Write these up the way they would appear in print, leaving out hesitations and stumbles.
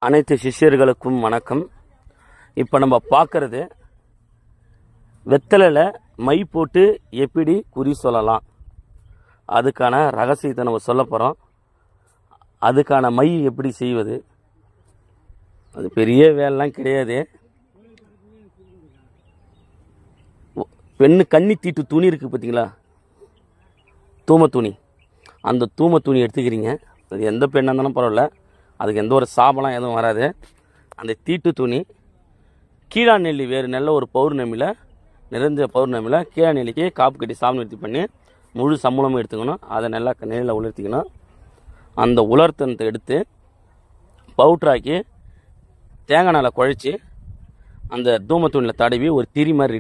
அனைத்து சிஷ்யர்களுக்கும் வணக்கம். இப்போ நம்ம பார்க்குறது வெத்தலையில் மை போட்டு எப்படி குறி சொல்லலாம், அதுக்கான ரகசியத்தை நம்ம சொல்ல போகிறோம். அதுக்கான மை எப்படி செய்வது, அது பெரிய வேலைலாம் கிடையாது. பெண்ணு கன்னி தீட்டு துணி இருக்குது பார்த்தீங்களா, தூம துணி. அந்த தூம துணி எடுத்துக்கிறீங்க. அது எந்த பெண்ணாக இருந்தாலும் பரவாயில்ல, அதுக்கு எந்த ஒரு சாபலாம் எதுவும் வராது. அந்த தீட்டு துணி கீழா நெல்லி வேறு நல்ல ஒரு பௌர்ணமியில், நிறைஞ்ச பௌர்ணமியில் கீழா நெல்லிக்கு காப்பு கட்டி சாமி நிறுத்தி பண்ணி முழு சம்பளமும் எடுத்துக்கணும். அதை நல்லா நெல்லில் உலர்த்திக்கணும். அந்த உலர்த்தனத்தை எடுத்து பவுட்ராக்கி தேங்காய் நாளை குழச்சி அந்த தூம துணியில் தடவி ஒரு திரி மாதிரி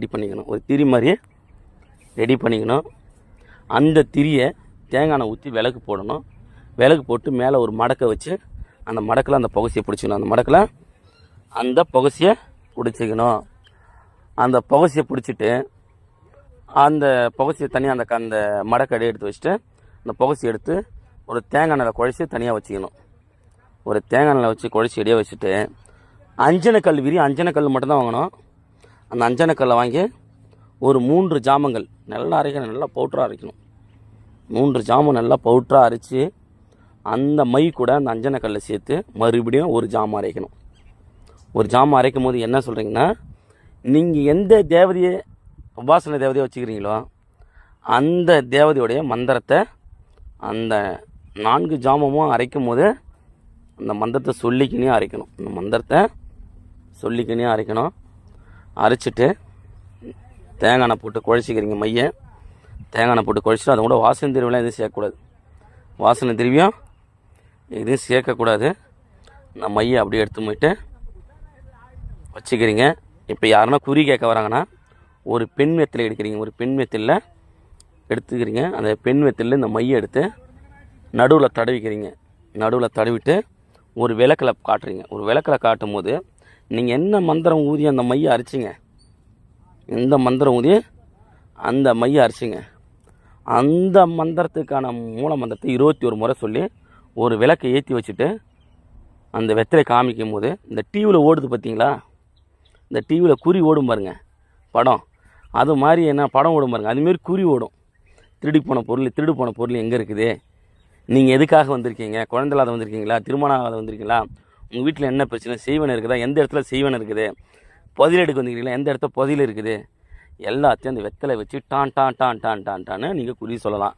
ரெடி பண்ணிக்கணும். அந்த திரியை தேங்காய் எண்ணெய் ஊற்றி விளக்கு போடணும். விளக்கு போட்டு மேலே ஒரு மடக்கை வச்சு அந்த மடக்கில் அந்த புகசியை பிடிச்சிக்கணும். அந்த புகசியை பிடிச்சிக்கணும். அந்த புகசியை பிடிச்சிட்டு அந்த புகசியை தனியாக அந்த மடக்கடை எடுத்து வச்சுட்டு அந்த புகசியை எடுத்து ஒரு தேங்காய் எண்ணெயில் குழச்சி தனியாக வச்சுக்கணும். ஒரு தேங்காய் எண்ணெயில் வச்சு குழச்சி ரெடியாக வச்சுட்டு அஞ்சனக்கல் அஞ்சனக்கல் மட்டும்தான் வாங்கணும். அந்த அஞ்சனக்கல்லை வாங்கி ஒரு 3 ஜாமங்கள் நல்லா அரைக்கணும். நல்லா பவுட்ராக அரைக்கணும். 3 ஜாமம் நல்லா பவுட்ராக அரைச்சி அந்த மை கூட அந்த அஞ்சனக்கல்லை சேர்த்து மறுபடியும் ஒரு ஜாமம் அரைக்கணும். ஒரு ஜாமம் அரைக்கும் போது என்ன சொல்கிறீங்கன்னா, நீங்கள் எந்த தேவதையை உபாசன தேவதையை வச்சுக்கிறீங்களோ அந்த தேவதையுடைய மந்திரத்தை அந்த 4 ஜாமமும் அரைக்கும் போது அந்த மந்திரத்தை சொல்லிக்கினே அரைக்கணும். அந்த மந்திரத்தை சொல்லிக்கினே அரைக்கணும். அரைச்சிட்டு தேங்காய் எண்ணெய் போட்டு குழச்சிக்கிறீங்க. மையை தேங்காய் எண்ணெய் போட்டு குழச்சிட்டு அதை கூட வாசனை திரவியம் எதுவும் சேர்க்கக்கூடாது. வாசனை திரவியம் எதுவும் சேர்க்கக்கூடாது. அந்த மையை அப்படியே எடுத்து போயிட்டு வச்சுக்கிறீங்க. இப்போ யாருன்னா குறி கேட்க வராங்கன்னா ஒரு பெண் வெத்தலை எடுக்கிறீங்க. ஒரு பெண் வெத்தலில் எடுத்துக்கிறீங்க. அந்த பெண் வெத்தலில் இந்த மையை எடுத்து நடுவில் தடவிக்கிறீங்க. நடுவில் தடவிட்டு ஒரு விளக்கில் காட்டுறீங்க. ஒரு விளக்கில் காட்டும் போது நீங்கள் என்ன மந்திரம் ஊதி அந்த மையை அரைச்சிங்க, எந்த மந்திரம் ஊதி அந்த மையை அரைச்சிங்க, அந்த மந்திரத்துக்கான மூல மந்திரத்தை 21 முறை சொல்லி ஒரு விளக்கை ஏற்றி வச்சுட்டு அந்த வெத்தலை காமிக்கும் போது இந்த டிவியில் ஓடுது பார்த்தீங்களா, இந்த டிவியில் குறி ஓடும் பாருங்க படம், அது மாதிரி என்ன படம் ஓடும் பாருங்க, அதுமாரி குறி ஓடும். திருடு போன பொருள் எங்கே இருக்குது, நீங்கள் எதுக்காக வந்திருக்கீங்க, குழந்தை இல்லாத வந்திருக்கீங்களா, திருமணம் ஆகாத வந்திருக்கீங்களா, உங்கள் வீட்டில் என்ன பிரச்சனை, செய்வன இருக்குதா, எந்த இடத்துல செய்வன இருக்குது, புதையல் எடுக்க வந்திருக்கீங்களா, எந்த இடத்துல புதையல் இருக்குது, எல்லாத்தையும் அந்த வெத்தலை வச்சு டான்னு நீங்கள் குறி சொல்லலாம்.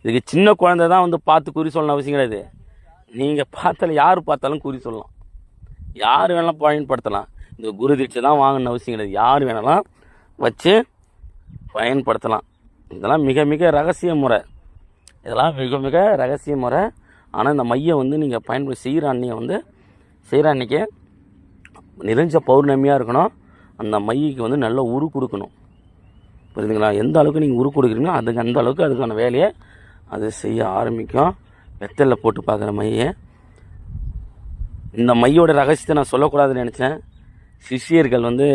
இதுக்கு சின்ன குழந்தை தான் வந்து பார்த்து குறி சொல்லணும் அவசியம் கிடையாது. நீங்கள் பார்த்தாலும் யார் பார்த்தாலும் குறி சொல்லலாம். யார் வேணாலும் பயன்படுத்தலாம். இந்த குரு தீட்சை தான் வாங்கணும்னு அவசியம் கிடையாது. யார் வேணாலும் வச்சு பயன்படுத்தலாம். இதெல்லாம் மிக மிக ரகசிய முறை. ஆனால் இந்த மையை வந்து நீங்கள் பயன்படுத்தி செய்கிற அன்றைக்கி நிறைஞ்ச பௌர்ணமியாக இருக்கணும். அந்த மைக்கு வந்து நல்ல உரு கொடுக்கணும். புரியுதுங்களா? எந்த அளவுக்கு நீங்கள் உரு கொடுக்குறீங்களோ அந்த அளவுக்கு அதுக்கான வேலையை அது செய்ய ஆரம்பிக்கும். வெத்தலில் போட்டு பார்க்குற மையை. இந்த மையோட ரகசியத்தை நான் சொல்லக்கூடாதுன்னு நினச்சேன். சிஷியர்கள் வந்து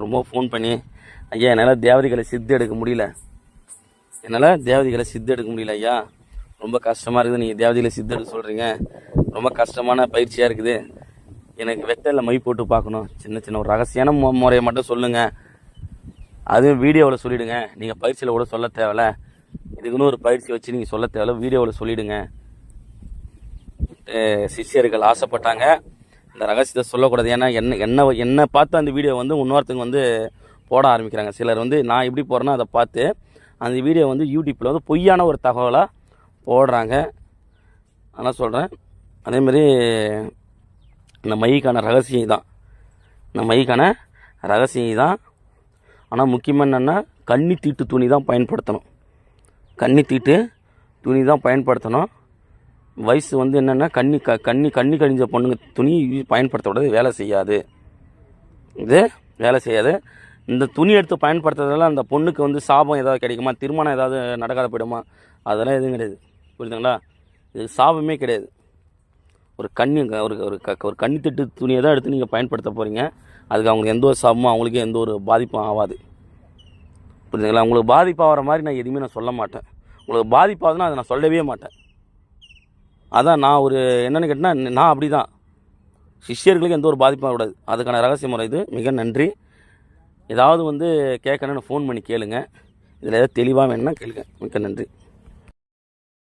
ரொம்ப ஃபோன் பண்ணி, ஐயா என்னால் தேவதைகளை சித்து எடுக்க முடியல ஐயா, ரொம்ப கஷ்டமாக இருக்குது, நீங்கள் தேவதைகளை சித்து எடுக்க சொல்கிறீங்க, ரொம்ப கஷ்டமான பயிற்சியாக இருக்குது, எனக்கு வெத்தலில் மை போட்டு பார்க்கணும், சின்ன ஒரு ரகசியமான முறையை மட்டும் சொல்லுங்கள், அதுவும் வீடியோவில் சொல்லிவிடுங்க, நீங்கள் பயிற்சியில் கூட சொல்ல தேவையில்ல, இதுக்குன்னு ஒரு பயிற்சி வச்சு நீங்கள் சொல்ல தேவையில்ல, வீடியோவில் சொல்லிவிடுங்க. சிஷியர்கள் ஆசைப்பட்டாங்க. இந்த ரகசியத்தை சொல்லக்கூடாது. ஏன்னா என்னை பார்த்து அந்த வீடியோ வந்து இன்னொருத்தங்க வந்து போட ஆரம்பிக்கிறாங்க. சிலர் வந்து நான் எப்படி போடுறேன்னா அதை பார்த்து அந்த வீடியோ வந்து யூடியூப்பில் வந்து பொய்யான ஒரு தகவலாக போடுறாங்க. அதனால் சொல்கிறேன். அதேமாதிரி இந்த மைக்கான ரகசியம் தான். ஆனால் முக்கியமாக என்னென்னா கன்னி தீட்டு துணி தான் பயன்படுத்தணும். வயசு வந்து என்னென்னா கண்ணி கழிஞ்ச பொண்ணுங்க துணி பயன்படுத்தக்கூடாது. வேலை செய்யாது. இந்த துணி எடுத்து பயன்படுத்துறதுனால அந்த பொண்ணுக்கு வந்து சாபம் ஏதாவது கிடைக்குமா, திருமணம் ஏதாவது நடக்காத போயிடுமா, அதெல்லாம் எதுவும் கிடையாது. புரியுதுங்களா? இது சாபமே கிடையாது. ஒரு கன்னி திட்டு துணியை தான் எடுத்து நீங்கள் பயன்படுத்த போகிறீங்க. அதுக்கு அவங்களுக்கு எந்த ஒரு சாபமும், அவங்களுக்கு எந்த ஒரு பாதிப்பும் ஆகாது. புரியுதுங்களா? உங்களுக்கு பாதிப்பாகிற மாதிரி நான் எதுவுமே சொல்ல மாட்டேன். உங்களுக்கு பாதிப்பாகுதுன்னா அதை நான் சொல்லவே மாட்டேன். அதான் நான் என்னென்னு கேட்டால் நான் அப்படி தான் சிஷ்யர்களுக்கு எந்த ஒரு பாதிப்பும் வரக்கூடாது. அதுக்கான ரகசிய முறை இது. மிக நன்றி. ஏதாவது வந்து கேட்கணுன்னு ஃபோன் பண்ணி கேளுங்க. இதில் ஏதாவது தெளிவாக வேணும்னா கேளுங்க. மிக்க நன்றி.